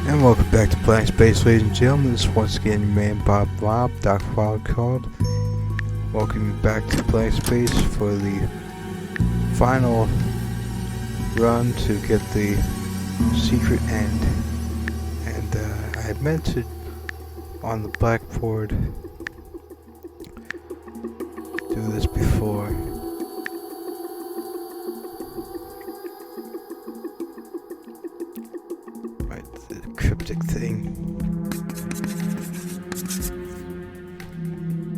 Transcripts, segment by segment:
And welcome back to BlankSpace, ladies and gentlemen. This is once again your man Bob, Dr. Wildcard. Welcome you back to BlankSpace for the final run to get the secret end. And I had meant to, on the blackboard, do this before. Cryptic thing.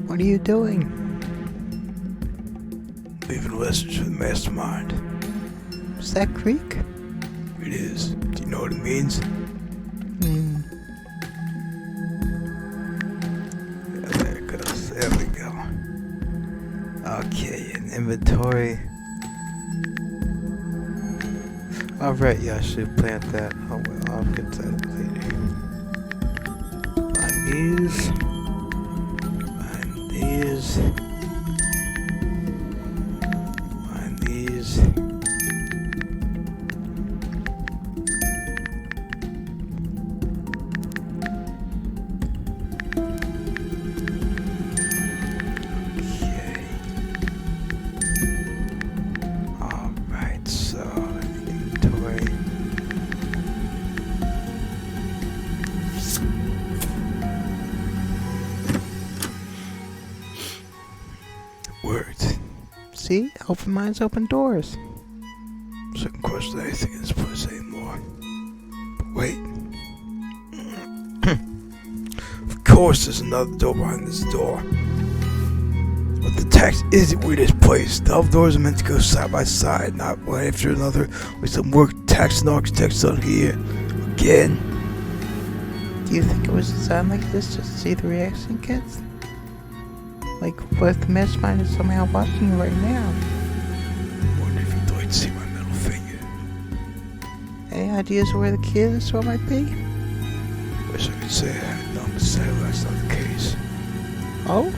What are you doing? Leaving a message for the mastermind. Is that Greek? It is. Do you know what it means? Yeah, there it goes. There we go. Okay, an inventory. Alright, yeah, I should plant that. Oh well, I'll get to that later. Find these. Find these. Find these. Okay. Alright, so words. See? Open minds, open doors. Shouldn't question anything in this place anymore. But wait. Of course there's another door behind this door. But the text isn't where this place. The other doors are meant to go side by side, not one after another, with some work text and architects on here. Again. Do you think it was designed like this just to see the reaction kits? Like, what if the mastermind is somehow watching you right now? I wonder if you'd like to see my middle finger. Any ideas of where the key of this door might be? Wish I could say I had none to say, but that's not the case. Oh?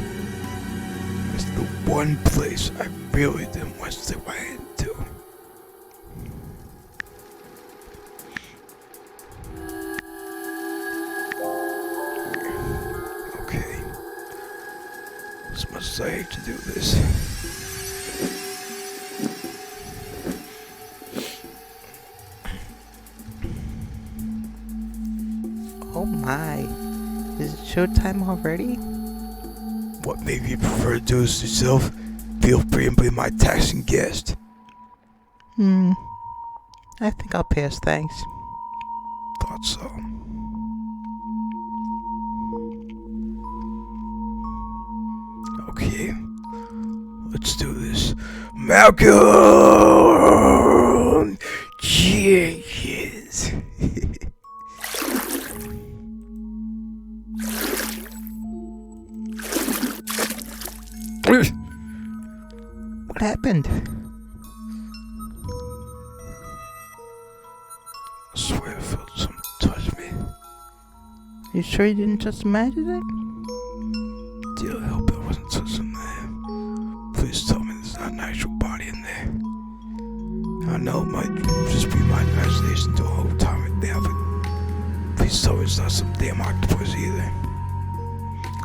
It's the one place I really didn't want to stick my hand into. As much as I hate to do this. Oh my. Is it showtime already? What maybe you prefer to do this yourself? Feel free and be my taxing guest. I think I'll pass, thanks. Thought so. Okay, let's do this. Malcolm Jenkins. What happened? I swear I felt something touch me. You sure you didn't just imagine it? Dear help, I wasn't touching there. Please tell me there's not an actual body in there. I know it might just be my imagination the whole time right now, but please tell me it's not some damn octopus either.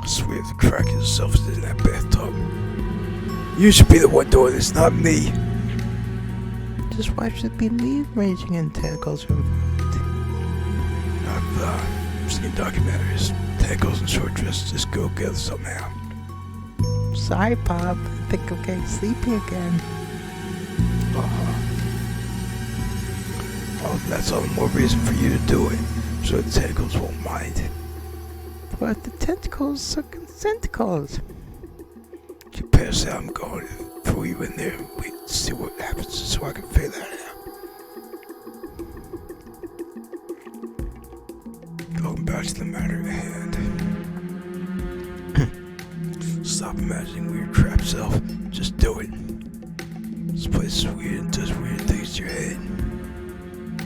I swear if the crack itself is in that bathtub. You should be the one doing this, not me. Just why should it be me raging in tentacles are involved? I've seen documentaries. Tentacles and short dresses just go together somehow. Sorry, Bob. I think I'm getting sleepy again. Oh, that's all the more reason for you to do it, so the tentacles won't mind. But the tentacles are tentacles. You pass out, I'm going to throw you in there and wait to see what happens so I can figure that out. Going back to the matter at hand. Stop imagining weird crap, self. Just do it. This place is weird and does weird things to your head.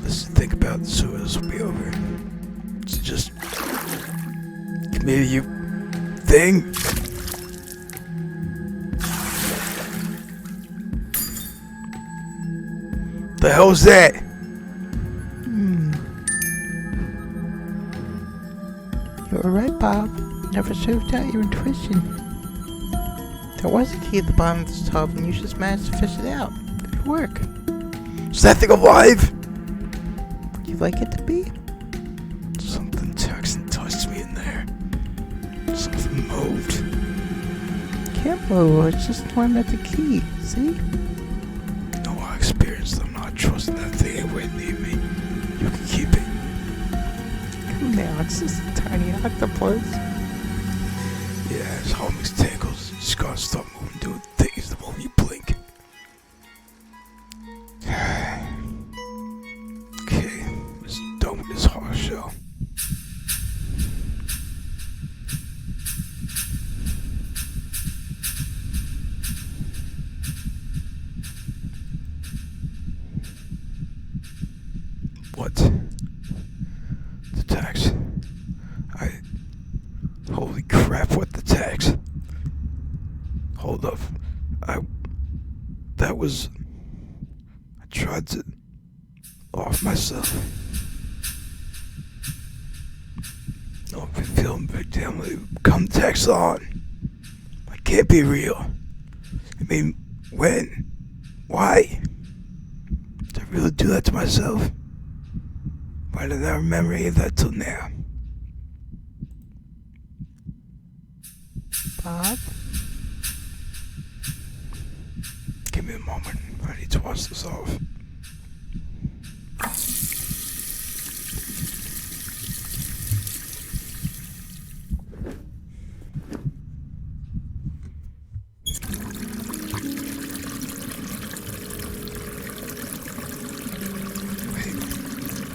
Let's think about it, so this will be over. So just committed you thing. The hell's that? right, Bob. Never served out your intuition. There was a key at the bottom of this tub, and you just managed to fish it out. Good work. Is that thing alive? Would you like it to be? Something Jackson touched me in there. Something moved. Can't move. It's just throwing at the key. See? No, I experienced. I'm not trusting that thing. It wouldn't leave me. You can keep it. Come now, it's just a tiny octopus. Yeah, his homies tangles. He's gotta start moving, doing things the moment you blink. Okay, let's done with this horror show. What? The tax. Holy crap, what the tax? Hold up. I tried to off myself. Oh, I've been feeling big damn come tax on. I can't be real. I mean, when? Why? Did I really do that to myself? Why did I remember any of that till now? Bob? Give me a moment. I need to wash this off. Wait,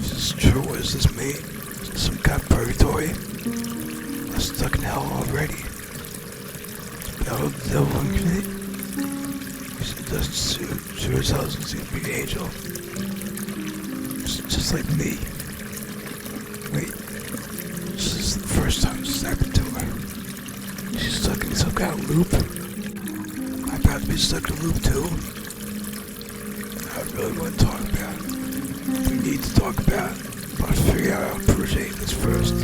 is this true? Is this me? Is this some kind of purgatory? I'm stuck in hell already. Battle the devil incarnate? Sure as hell doesn't seem to be an angel. Just like me. Wait, this is the first time this has happened to her. She's stuck in some kind of loop. I'm about to be stuck in a loop too. I really want to talk about it. We need to talk about it. But I'll figure out how to purge this first.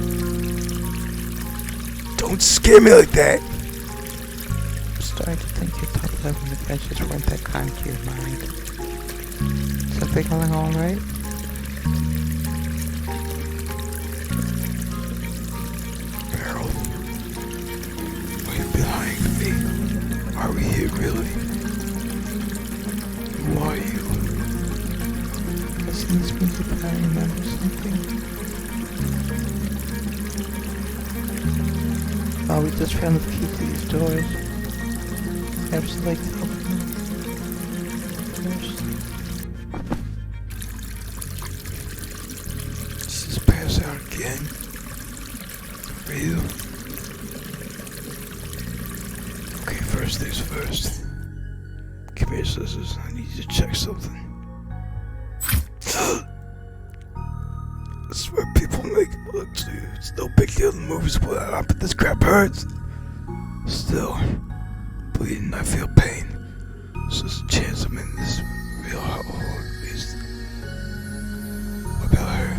Don't scare me like that! I'm starting to think your top 11 adventures weren't that kind to your mind. Is everything going alright? Harold, are you behind me? Are we here really? Who are you? Guessing this means that I remember something. Oh, we just found the key to these doors. Perhaps you'd like to open them first. Just pass out again. For you. Okay, first things first. Give me your scissors. I need you to check something. This is where people make it look. It's no big deal in the movies, but this crap hurts. Still. Bleeding, I feel pain. So there's a chance I'm in this real hellhole at least. What about her?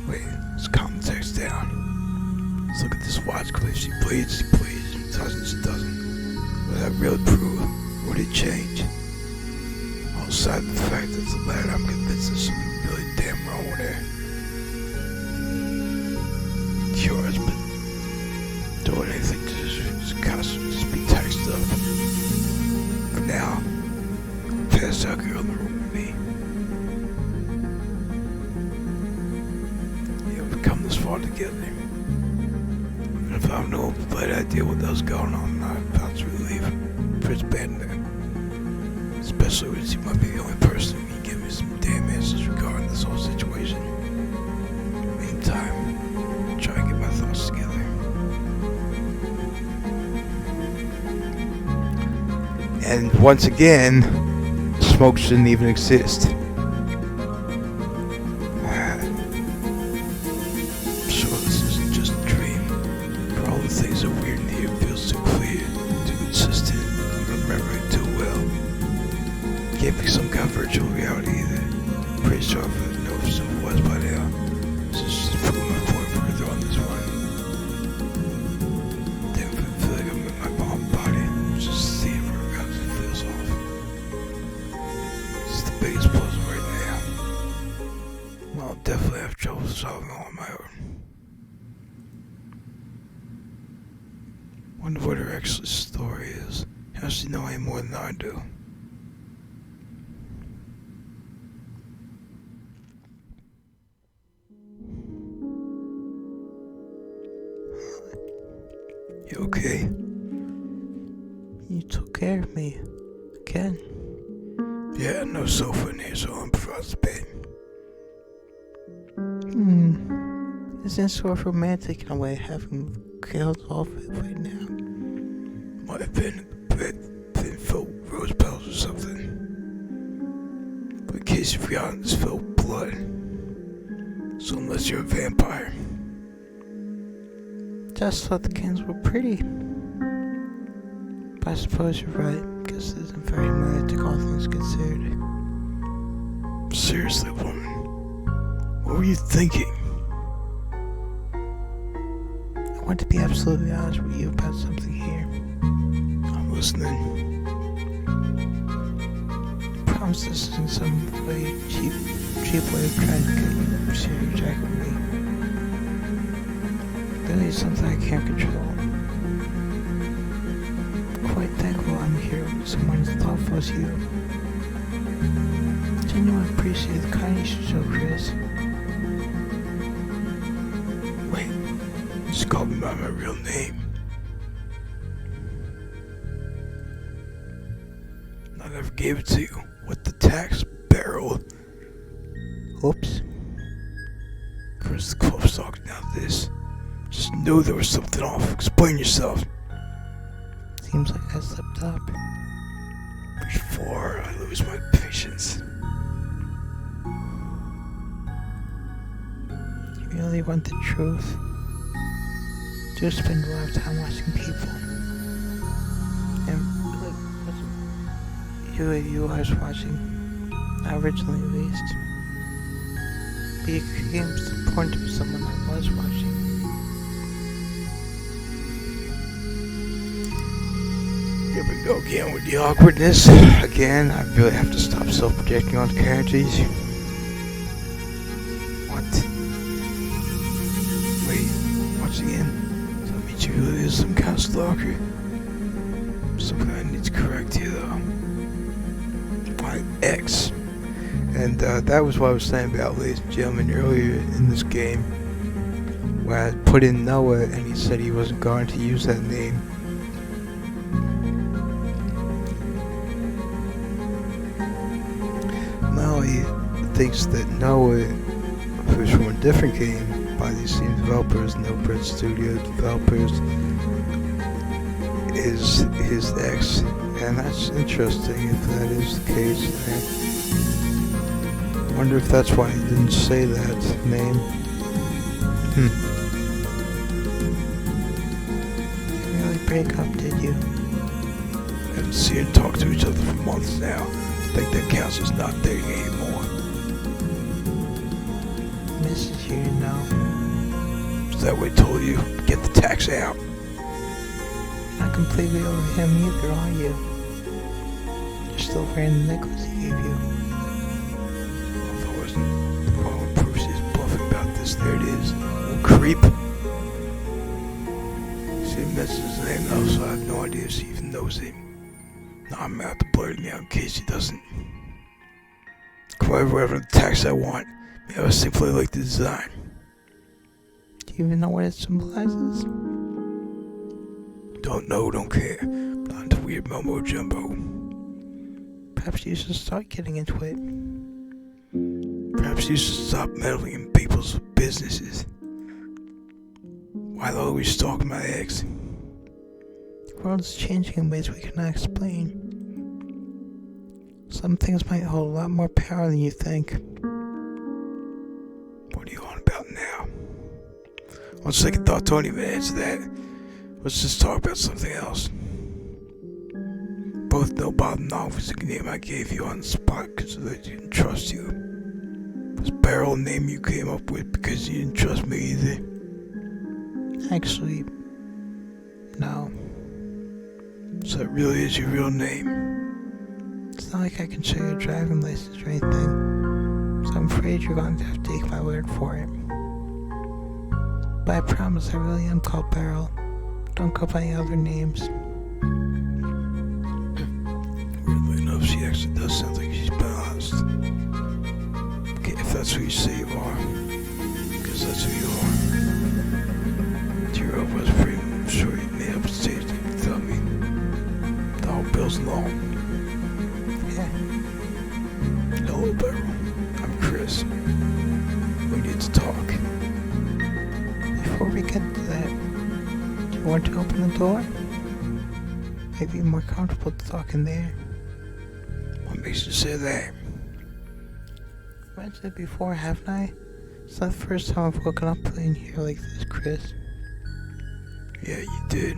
Wait, let's calm the text down. Let's look at this watch clip. She bleeds, she bleeds. She doesn't, she doesn't. Would that really prove? Would it change? Outside the fact that it's a letter, I'm convinced there's something really damn wrong with her. Cures, but doing anything to just constantly just be texted up. For now, pass out girl in the room with me. Yeah, we've come this far together. And if I have no better idea what the hell's going on, I'm not about to leave. Pretty bad in there. Especially when she might be the only person who can give me some damn answers regarding this whole situation. Meantime, try and get my thoughts together. And once again, smoke shouldn't even exist. I'm sure this isn't just a dream. For all the things that are weird in here, it feels too clear, too consistent, remembering too well. Can't be some kind of virtual reality either. Pretty sure I know who it was by now. This is just proving my point Wonder what her actual story is. How does she know any more than I do? You okay? You took care of me. Again. Yeah, no sofa in here, so I'll improvise the bed. Isn't it sort of romantic in a way, having killed off it right now? Might have been filled with rose petals or something. But in case you forgot, it's filled with blood. So unless you're a vampire. Just thought the cans were pretty. But I suppose you're right. Guess it isn't very romantic, all things considered. Seriously, woman. What were you thinking? I want to be absolutely honest with you about something here. I'm listening. I promise this isn't some way cheap way of trying to get serious jack with me. There is something I can't control. Quite thankful I'm here with someone as thoughtful as you. Genuinely appreciate the kindness you show, Chris. Wait, just call me by my real name. I never gave it to you. What the tax barrel? Oops. Chris, the club's talking now this. Just knew there was something off. Explain yourself. Seems like I slipped up. Before I lose my patience. You really want the truth? Do spend a lot of time watching people. And like, you I was watching, originally at least. But it became important to be someone I was watching. Here we go again with the awkwardness. Again, I really have to stop self-projecting onto characters. What? Wait, once again, does that mean you really is some kind of stalker? Something I need to correct here, though. My ex. And that was what I was saying about, ladies and gentlemen, earlier in this game, where I put in Noah and he said he wasn't going to use that name. He thinks that Noah, who's from a different game by these same developers, No Bread Studio developers, is his ex, and that's interesting if that is the case. I wonder if that's why he didn't say that name. You didn't really break up, did you? I haven't seen and talked to each other for months now. I think that counts as not dating anymore. Misses you, you know. Is that what I told you? Get the tax out. Not completely over him either, are you? You're still wearing the necklace he gave you. If I wasn't following proofs he's bluffing about this, there it is. Little creep. See, he mentions his name though, so I have no idea if she even knows him. Now I'm out to blurt it out in case he doesn't. Come over whatever the tax I want. Maybe I simply like the design. Do you even know what it symbolizes? Don't know, don't care. Not into weird mumbo jumbo. Perhaps you should start getting into it. Perhaps you should stop meddling in people's businesses. Why always stalking my ex? The world is changing in ways we cannot explain. Some things might hold a lot more power than you think. What are you on about now? On second thought, don't even answer that. Let's just talk about something else. Both know Bob Knopf was the name I gave you on the spot because I didn't trust you. Was Beryl a name you came up with because you didn't trust me either? Actually, no. So that really is your real name? It's not like I can show you a driving license or anything, so I'm afraid you're going to have to take my word for it. But I promise I really am called Beryl. Don't go by other names. Weirdly enough, she actually does sound like she's balanced. Okay, if that's who you say you are, because that's who you are. T-Row was pretty sure you made up a stage name without me. The whole bill's long. Yeah. Hello, Beryl. I'm Chris. We need to talk. Before we get to that, do you want to open the door? Maybe you're more comfortable talking there. What makes you say that? I mentioned it before, haven't I? It's not the first time I've woken up playing here like this, Chris. Yeah, you did.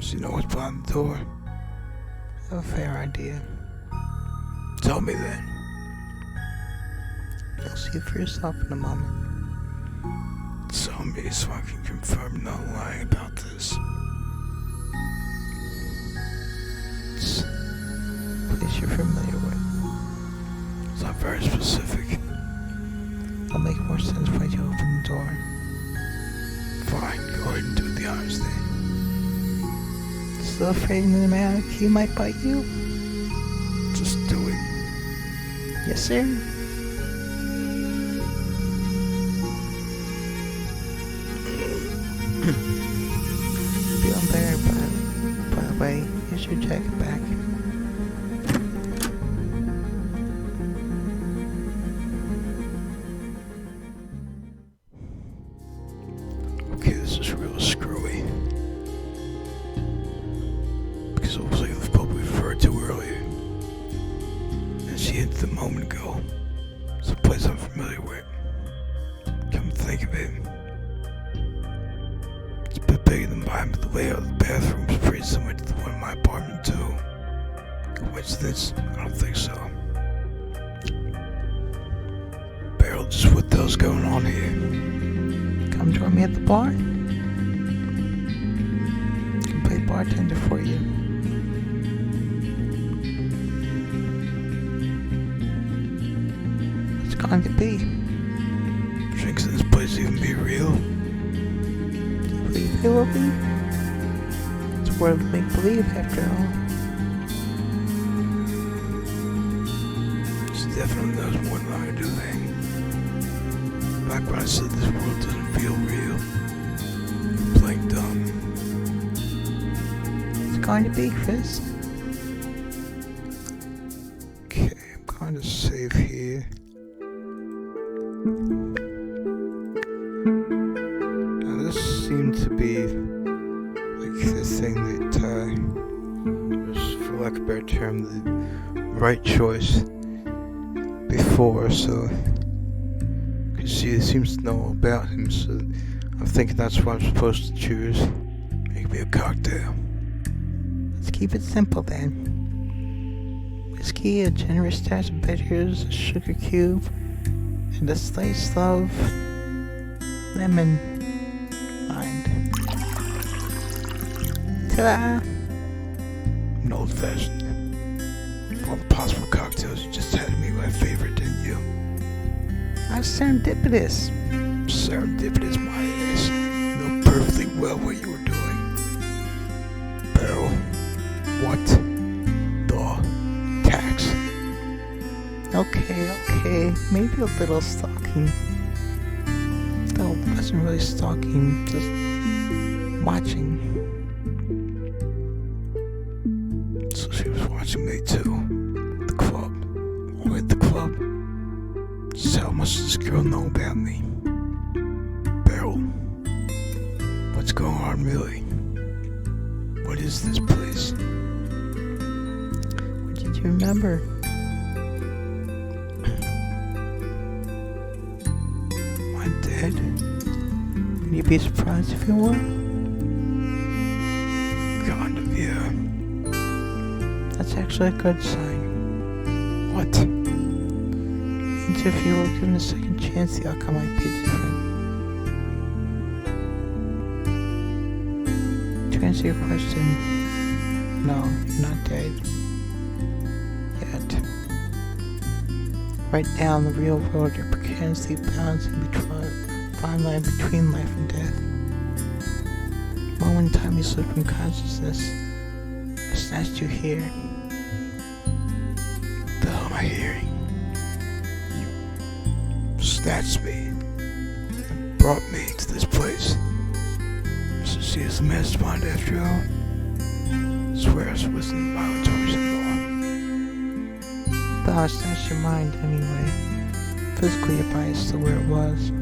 So you know what's behind the door? I have a fair idea. Tell me then. You'll see for yourself in a moment. Tell me so I can confirm I'm not lying about this. It's a place you're familiar with. It's not very specific. It'll make more sense when you open the door. Fine, go ahead and do the honors then. Still afraid the man he might bite you? Just do it. Yes, sir. Feeling better, by the way, here's your jacket back. Okay, this is real screwy. Because it looks like the pub we referred to earlier. And she hinted a moment ago. It's a place I'm familiar with. Come to think of it. It's a bit bigger than mine, but the layout of the bathroom's pretty similar to the one in my apartment too. Coincidence? I don't think so. Beryl, just what the hell's going on here? Come join me at the bar. I can play bartender for you. What's it going to be? Drinks in this place even be real? Do you believe they will be? It's a world of make-believe after all. She definitely knows more than I do then. Back when I said this world doesn't feel real, you're playing dumb. What's it going to be, Chris? Okay, I'm going to save here. Now this seemed to be like the thing that was, for lack of a better term, the right choice before, so she seems to know about him, so I'm thinking that's what I'm supposed to choose. Make me a cocktail. Let's keep it simple then. Whiskey, a generous dash of bitters, a sugar cube, and a slice of lemon rind. Ta-da! An old-fashioned. Of all the possible cocktails, you just had me my favorite, didn't you? How's serendipitous? Serendipitous, my ass. You know perfectly well what you were doing. Beryl, what the tax? Okay, maybe a little stalking. Though it wasn't really stalking, just watching. So she was watching me too. At the club. Only at the club. Just how much does this girl know about me? Beryl, what's going on really? What is this place? What did you remember? My dad? Would you be surprised if you were? Kind of, yeah. That's actually a good sign. What? Means if you were given a second chance, the outcome might be different. To answer your question, no, you're not dead. Yet. Right now in the real world, you're precariously balancing between fine line between life and death. One one time you slipped from consciousness, I snatched you here. What the hell am I hearing? You snatched me and brought me to this place. So she is the mastermind after all. I swear I was in my own law. But I snatched your mind anyway. Physically, your body's still where it was.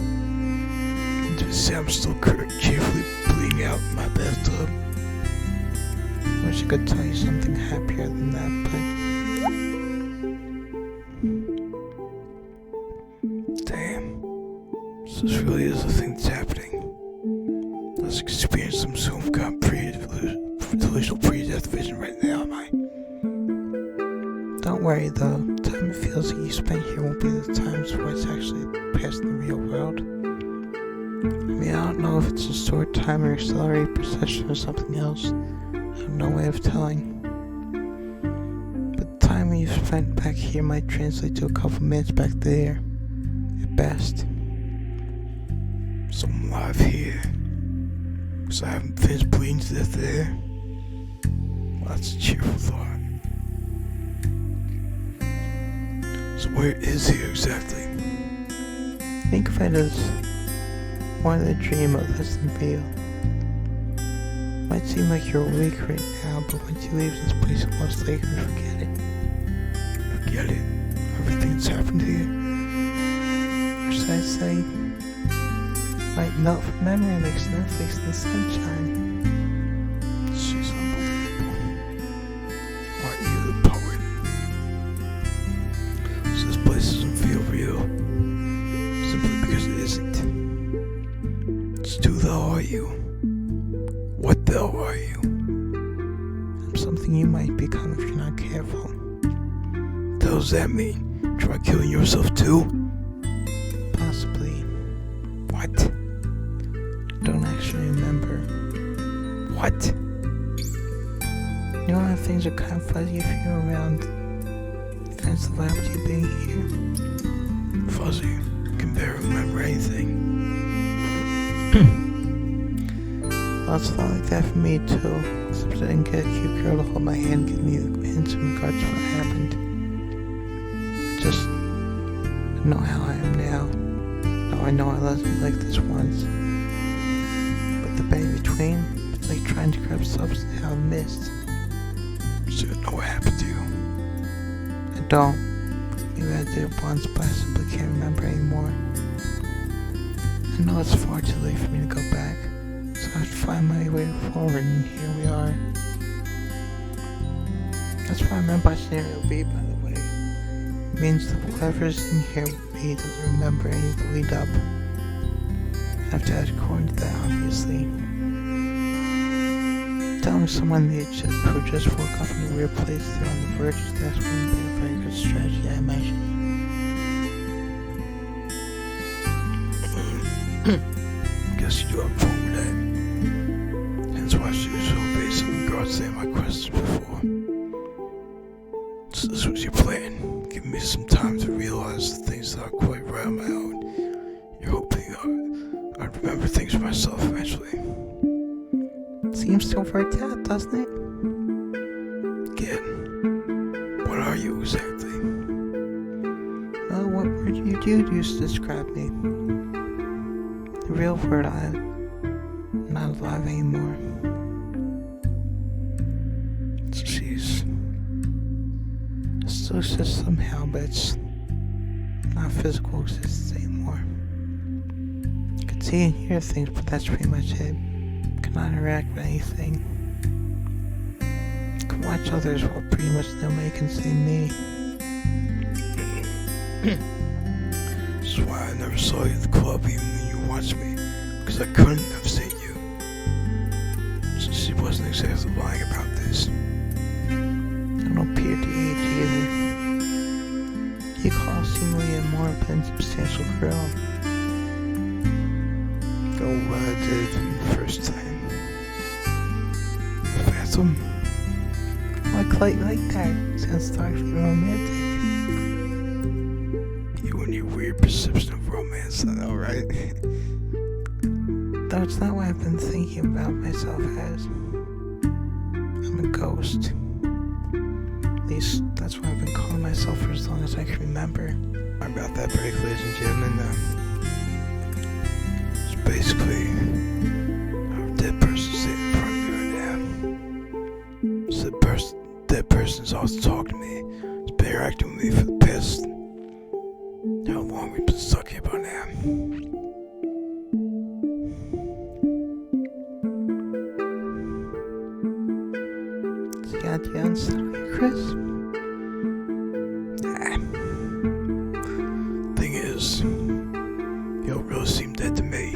To say I'm still cheerfully bleeding out in my bathtub. Wish I could tell you something happier than that, but damn. So this really is the thing that's happening. Let's experience some delusional pre-death vision right now, am I? Don't worry though, the time it feels like you spent here won't be the times where it's actually past in the real world. I mean, I don't know if it's a stored time or accelerated perception or something else. I have no way of telling. But the time you've spent back here might translate to a couple minutes back there, at best. So I'm alive here, because I haven't finished bleeding to death there. Well, that's a cheerful thought. So where is he exactly? Think of it as more than a dream of less than real. Might seem like you're awake right now, but once you leave this place, you'll most likely forget it. Forget it? Everything that's happened here? Or should I say, might melt from memory like snowflakes in the sunshine. She's unbelievable. Aren't you the poet? So this place doesn't feel real, simply because it isn't. So who the hell are you? What the hell are you? I'm something you might become if you're not careful. What the hell does that mean? Try killing yourself too? Possibly. What? I don't actually remember. What? You know how things are kind of fuzzy if you're around. Fans allowed you being here. Fuzzy. I can barely remember anything. Well, it's a lot like that for me too, except I didn't get a cute girl to hold my hand and give me hints in regards to what happened. I just know how I am now. Now I know I wasn't like this once. But the bit in between, it's like trying to grab substance out of mist. So you know what happened to you? I don't. Maybe I did it once, but I simply can't remember anymore. I know it's far too late for me to go back. So I have to find my way forward, and here we are. That's what I meant by scenario B, by the way. It means that whatever's in here with me doesn't remember any of the lead up. I have to add according to that, obviously. Telling someone who just woke up in a weird place they're on the verge of death wouldn't be a very good strategy, I imagine. Guess you do have a point with that. Hence why she was so evasive in regards to my questions before. So this was your plan. Give me some time to realize the things that are quite right on my own. You're hoping I'd remember things for myself eventually. Seems to have worked out, doesn't it? Again, what are you exactly? Well, what word you do use to describe me? The real word I'm not alive anymore. So she's... It still exists somehow, but it's not physical existence anymore. I can see and hear things, but that's pretty much it. Cannot interact with anything. Can watch others while pretty much nobody can see me. This is why I never saw you at the club even when you watched me, because I couldn't have seen you. So she wasn't exactly lying about this. I don't appear to age either. You call seemingly a more than substantial girl. Oh, what I did the first time. Phantom? Why quite like that? Sounds darkly romantic. You and your weird perception of romance, I know, right? Though it's not what I've been thinking about myself as. I'm a ghost. At least that's what I've been calling myself for as long as I can remember. About that break, ladies and gentlemen, it's basically a dead person sitting in front of me right now. So dead person's also talking to me. It's been interacting with me for the past how long we've been stuck here by now. Got you unsettled, Chris? Nah. Thing is, you don't really seem dead to me.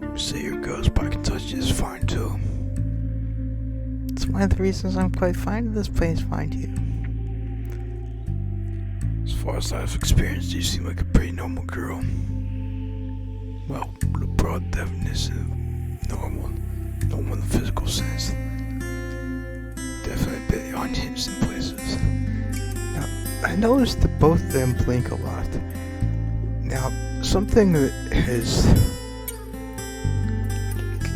You say you're a ghost, but I can touch you just fine too. It's one of the reasons I'm quite fine in this place, find you. As far as I've experienced, you seem like a pretty normal girl. Well, the broad definition of normal in the physical sense. Definitely a bit unhinged in places. Now, I noticed that both of them blink a lot. Now, something that has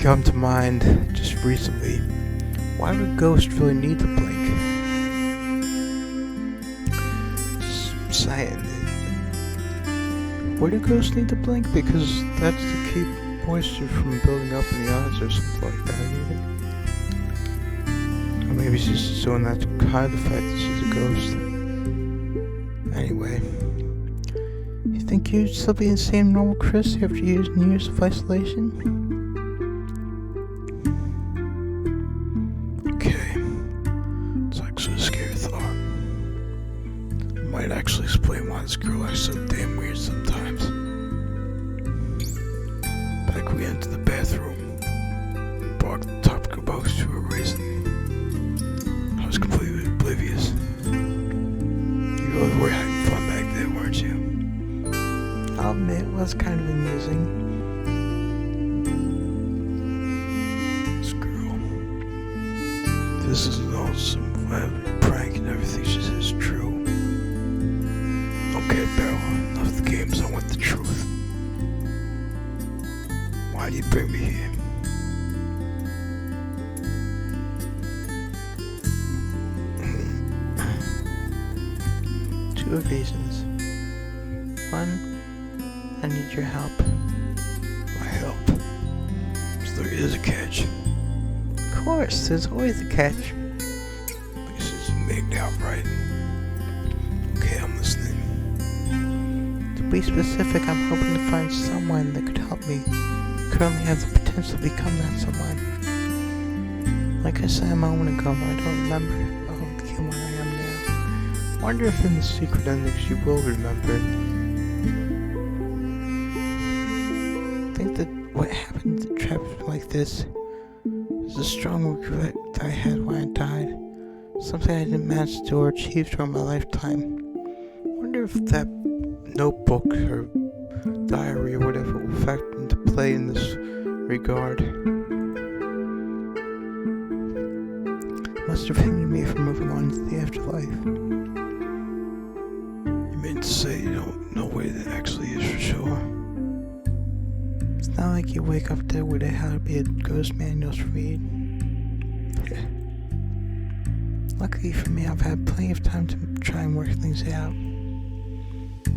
come to mind just recently. Why would ghosts really need to blink? Just saying. Why do ghosts need to blink? Because that's to keep moisture from building up in the eyes or something like that, either. Or maybe she's just doing that to hide the fact that she's a ghost. Anyway. You think you'd still be the same normal Chris after years of isolation? Okay. It's actually a scary thought. It might actually explain why this girl acts so damn weird sometimes. Back we went to the bathroom, brought the topic of books to a reason. I was completely oblivious. You really were having fun back then, weren't you? I'll admit it was kind of amusing. This girl. This is an awesome prank and everything she says is true. Okay, Beryl, enough of the games, I want the truth. Why do you bring me here? Two reasons. One, I need your help. My help. So there is a catch. Of course, there's always a catch. This is made out right. Okay, I'm listening. To be specific, I'm hoping to find someone that could help me. Could only have the potential to become that someone. Like I said a moment ago, I don't remember how I became what I am now. Wonder if in the secret endings you will remember. Think that what happened that trapped me like this is a strong regret that I had when I died. Something I didn't manage to do or achieve during my lifetime. Wonder if that notebook or diary or whatever will factor into play in this regard. Must have hindered me from moving on to the afterlife. You mean to say you don't know where it actually is for sure? It's not like you wake up there with how to be a ghost manuals to read. Luckily for me, I've had plenty of time to try and work things out.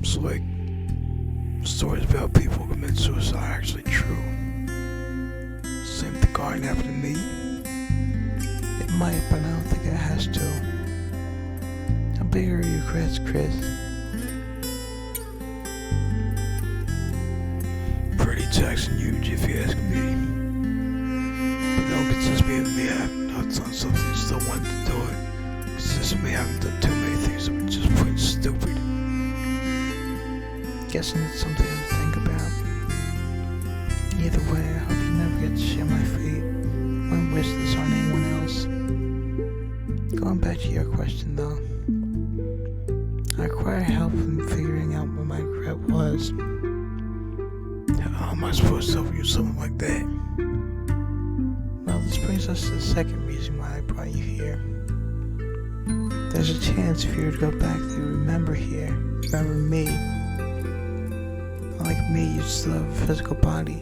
So like, stories about people who commit suicide are actually true. Same thing going happened to me. It might, but I don't think it has to. How big are your regrets, Chris? Pretty taxing huge if you ask me. But don't consist me of me having nuts on something and still wanting to do it. It's just me having done too many things that were just plain stupid. Guessing it's something to think about. Either way, I hope you never get to share my fate. Wouldn't wish this on anyone else. Going back to your question though. I require help in figuring out what my regret was. How am I supposed to help you with something like that? Well, this brings us to the second reason why I brought you here. There's a chance if you were to go back that you remember me. Like me, you still have a physical body.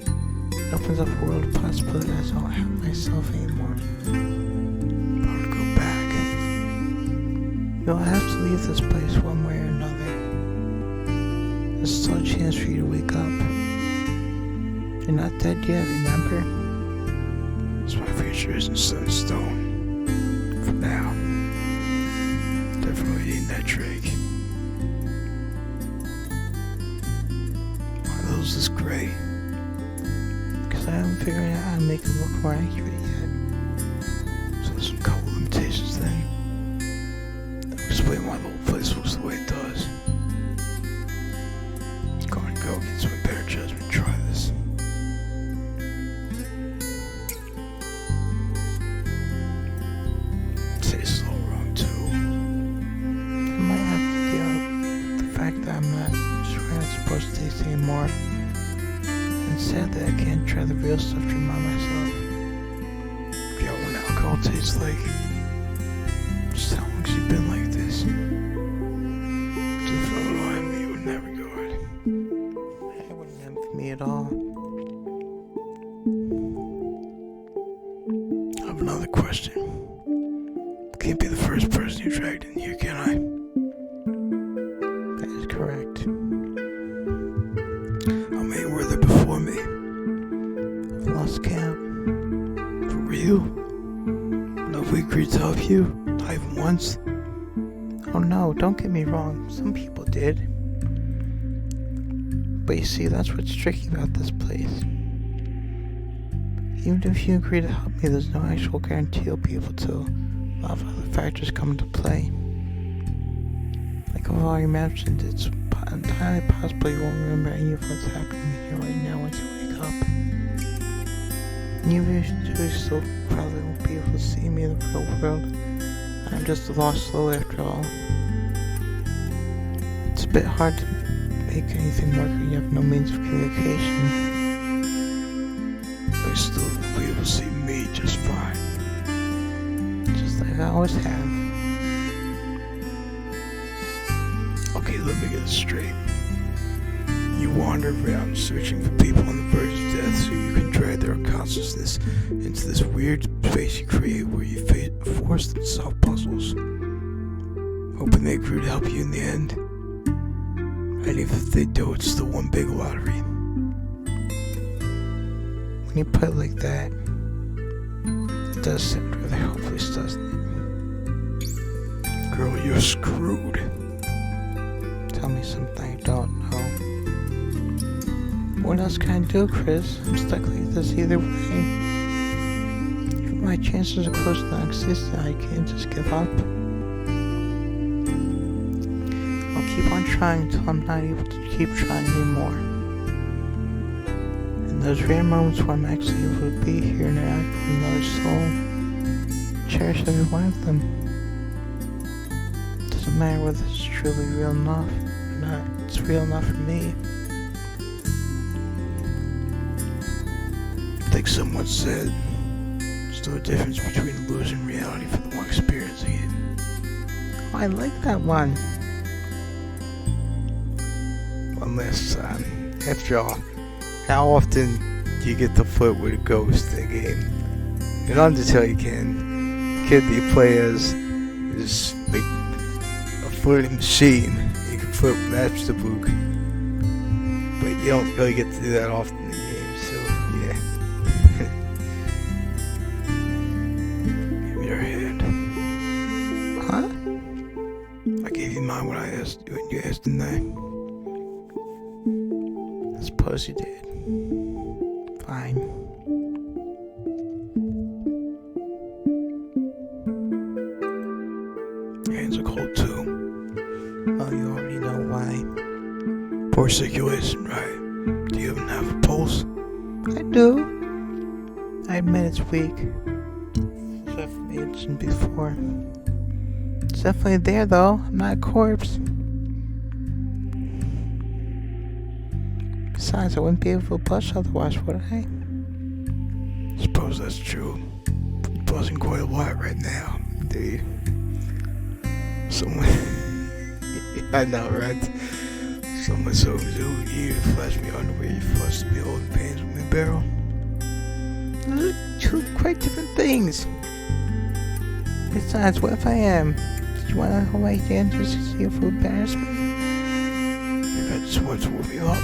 It opens up a world of possibilities I don't have myself anymore. If I were to go back, You'll have to leave this place one way or another. There's still a chance for you to wake up. You're not dead yet, remember? so my future isn't set in stone. For now. Definitely eating that Drake. Why are those this gray? Because I haven't figured out how to make it look more accurate yet. So there's some color limitations then. That would explain why the whole place looks the way it does. Go and go against my better judgment. Try this. Tastes a little wrong too. I might have to deal with the fact that I'm not sure how it's supposed to taste anymore. And sad that I can't try the real stuff to remind myself. Yeah, what alcohol tastes like. Just how long has you been like this? It's a photo I me in that regard. It wouldn't envy me at all. I have another question. Can't be the first person you dragged in here, can I? That is correct. How many were there before me? I've lost count. For real? Nobody agreed to help you? Not even once? Oh no, don't get me wrong. Some people did. But you see, that's what's tricky about this place. Even if you agree to help me, there's no actual guarantee you'll be able to. A lot of other factors come into play. Like I've already mentioned, it's entirely possible you won't remember any of what's happening here right now once you wake up. And even if you do, you still probably won't be able to see me in the real world. I'm just a lost soul after all. It's a bit hard to make anything work when you have no means of communication. But still will be able to see me just fine. Just like I always have. Okay, let me get this straight. You wander around searching for people on the verge of death so you can drag their consciousness into this weird space you create where you force them to solve puzzles. Hoping they agree to help you in the end. And even if they do, it's still one big lottery. When you put it like that, it does sound rather hopeless, doesn't it? Girl, you're screwed. Tell me something I don't know. What else can I do, Chris? I'm stuck like this either way. Even my chances are close to non-existent. I can't just give up. I'll keep on trying until I'm not able to keep trying anymore. In those rare moments where I'm actually able to be here and interact with another soul, cherish every one of them. Doesn't matter whether it's truly real enough or not. It's real enough for me. Like someone said, there's no difference between illusion and reality for the one experiencing it. Oh, I like that one. One last time. After all, how often do you get to flirt with a ghost in a game? In Undertale you can. The kid that you play as is like a flirting machine. You can flirt with Match the Book. But you don't really get to do that often in the game, so yeah. Give me your hand. Huh? I gave you mine when I asked you, and you asked, didn't I? I suppose you did. Fine. Your hands are cold too. Oh, you already know why. Poor circulation, right? Do you even have a pulse? I do. I admit it's weak. As I've mentioned before. It's definitely there though. I'm not a corpse. Besides, I wouldn't be able to blush otherwise, would I? Suppose that's true. You're buzzing quite a lot right now, indeed. Someone... I know, right? Someone so new, you flash me underwear, you flushed me old pains with me barrel. Those are two quite different things. Besides, what if I am? Did you want to hold my hand just to see if it would embarrass me? If I just want to warm you up.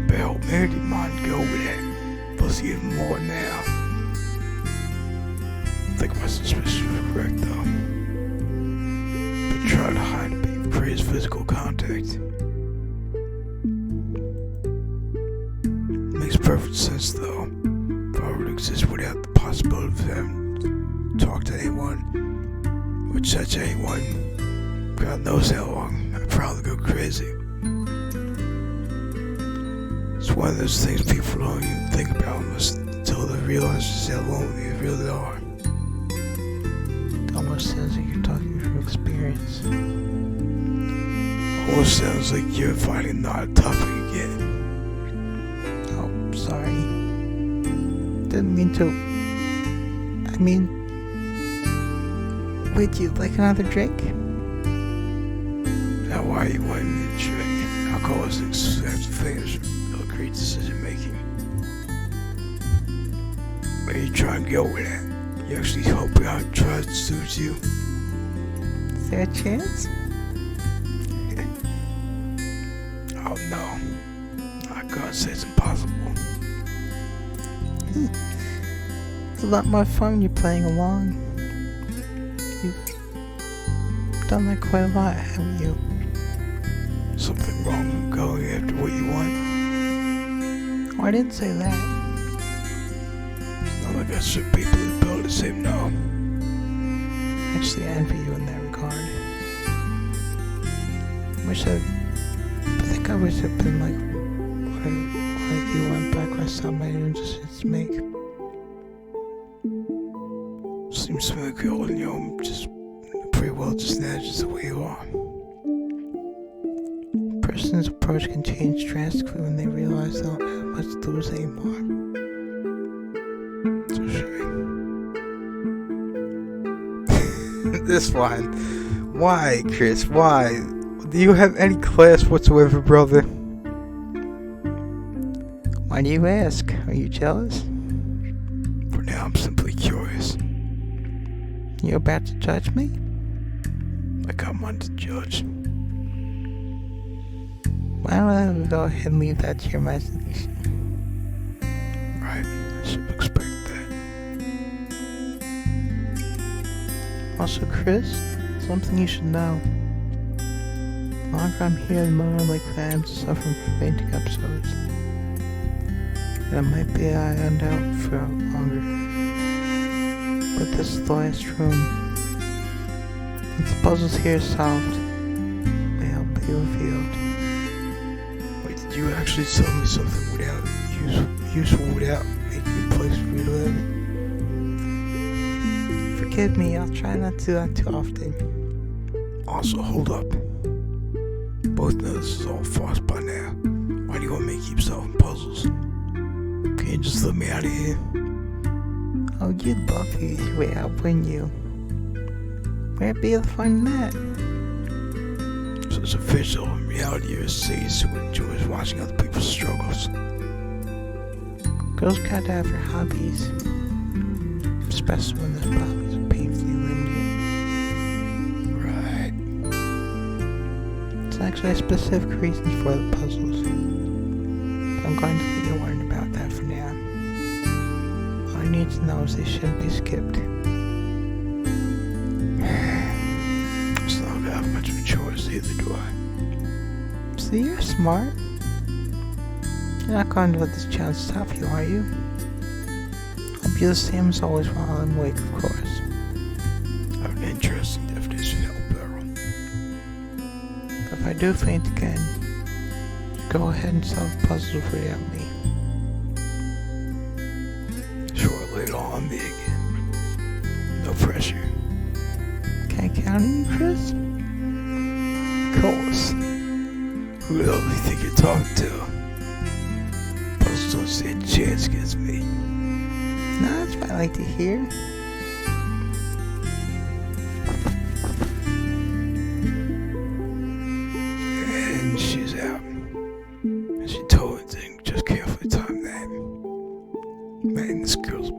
But help me, did mine go with it? Plus even more now. I think my suspicion was correct though. But try to hide it, but you praise physical contact. Makes perfect sense though. If I would exist without the possibility of having to talk to anyone, or touch anyone, God knows how long, I'd probably go crazy. It's one of those things people don't even think about until they realize just how lonely they really are. It almost sounds like you're talking from experience. Almost sounds like you're finding not a topic again. Oh, sorry. Didn't mean to. I mean, wait, you'd like another drink? Now why are you wanting me to drink? Alcohol is expensive things for great decision making. Where you trying to go with that? You actually hoping I try to suit you? Is there a chance? Oh no. I can't say it's impossible. It's a lot more fun when you're playing along. You've done that quite a lot, haven't you? Something wrong with going after what you want? Oh, I didn't say that. It's not like I should people who build the same no. Actually, I envy you in that regard. I think I wish I'd been like you went back when I saw my own decisions to make. Seems to me like you're holding your own just pretty well just now, just the way you are. A person's approach can change drastically when they realize they don't have much to lose anymore. It's a shame. This one. Why, Chris? Why? Do you have any class whatsoever, brother? Why do you ask? Are you jealous? For now, I'm simply curious. You about to judge me? Like I'm one to judge. Why don't I go ahead and leave that to your imagination? Right, I should expect that. Also, Chris, something you should know. The longer I'm here, the more likely I am to suffer from fainting episodes. And it might be I end out for longer. But this is the last room. Once the puzzles here are solved, they'll be revealed. Wait, did you actually tell me something without useful without making a place for me to live? Forgive me, I'll try not to do that too often. Also, hold up. Both know this is all farce by now. Why do you want me to keep solving puzzles? Can't you just let me out of here? Oh, you'd love the easy way out, wouldn't you? Where'd be the fun in that? So it's official. In reality, you're a sadist who enjoys watching other people's struggles. Girls gotta have their hobbies. Especially when those hobbies are painfully limited. Right. It's actually a specific reason for the puzzles. But I'm going to let you learn about that for now. All I need to know is they shouldn't be skipped. It's not gonna have much of a choice, either do I. See, you're smart. You're not going to let this challenge stop you, are you? I'll be the same as always while I'm awake, of course. I have an interesting definition of help, Errol. But if I do faint again, go ahead and solve the puzzle without me. Sure, lay it all on me again. No pressure. Can I count on you, Chris? Of course. Who the hell do you think you're talking to? Puzzles don't stand a chance against me. No, that's what I like to hear. And she's out. And she told me things just This girl's